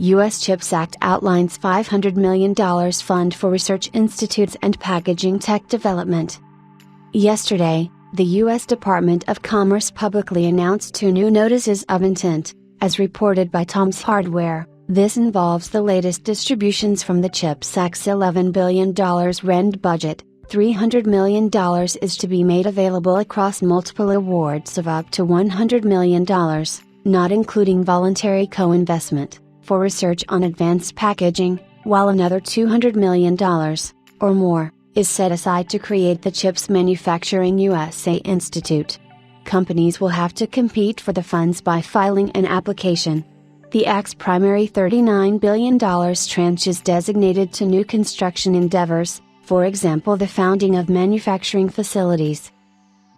U.S. CHIPS Act outlines $500 million fund for research institutes and packaging tech development. Yesterday, the U.S. Department of Commerce publicly announced 2 new notices of intent, as reported by Tom's Hardware. This involves the latest distributions from the CHIPS Act's $11 billion REND budget. $300 million is to be made available across multiple awards of up to $100 million, not including voluntary co-investment, for research on advanced packaging, while another $200 million, or more, is set aside to create the Chips Manufacturing USA Institute. Companies will have to compete for the funds by filing an application. The Act's primary $39 billion tranche is designated to new construction endeavors, for example the founding of manufacturing facilities.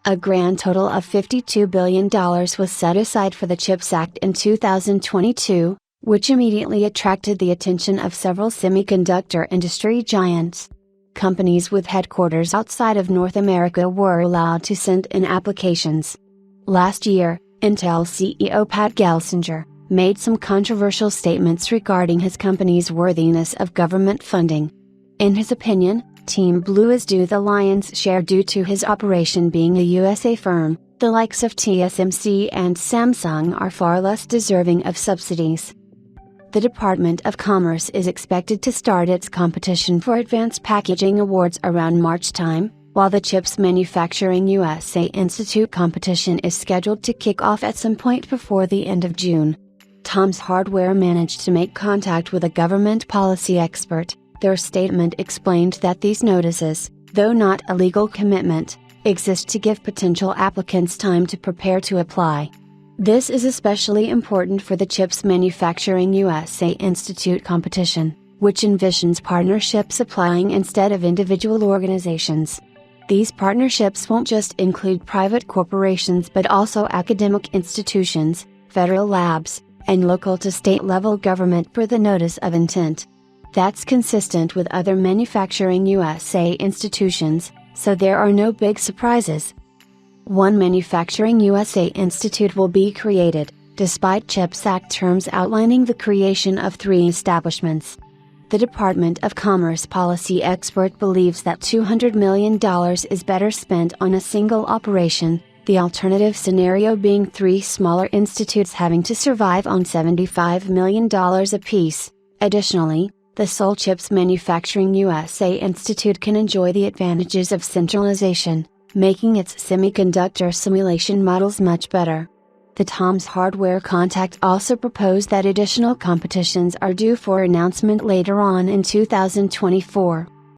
A grand total of $52 billion was set aside for the CHIPS Act in 2022, which immediately attracted the attention of several semiconductor industry giants. Companies with headquarters outside of North America were allowed to send in applications. Last year, Intel CEO Pat Gelsinger made some controversial statements regarding his company's worthiness of government funding. In his opinion, Team Blue is due the lion's share due to his operation being a USA firm. The likes of TSMC and Samsung are far less deserving of subsidies. The Department of Commerce is expected to start its competition for advanced packaging awards around March time, while the Chips Manufacturing USA Institute competition is scheduled to kick off at some point before the end of June. Tom's Hardware managed to make contact with a government policy expert. Their statement explained that these notices, though not a legal commitment, exist to give potential applicants time to prepare to apply. This is especially important for the Chips Manufacturing USA Institute competition, which envisions partnerships applying instead of individual organizations. These partnerships won't just include private corporations but also academic institutions, federal labs, and local to state level government per the Notice of Intent. That's consistent with other Manufacturing USA institutions, so there are no big surprises. One Manufacturing USA Institute will be created, despite CHIPS Act terms outlining the creation of 3 establishments. The Department of Commerce policy expert believes that $200 million is better spent on a single operation, the alternative scenario being 3 smaller institutes having to survive on $75 million apiece. Additionally, the sole Chips Manufacturing USA Institute can enjoy the advantages of centralization, making its semiconductor simulation models much better. The Tom's Hardware contact also proposed that additional competitions are due for announcement later on in 2024.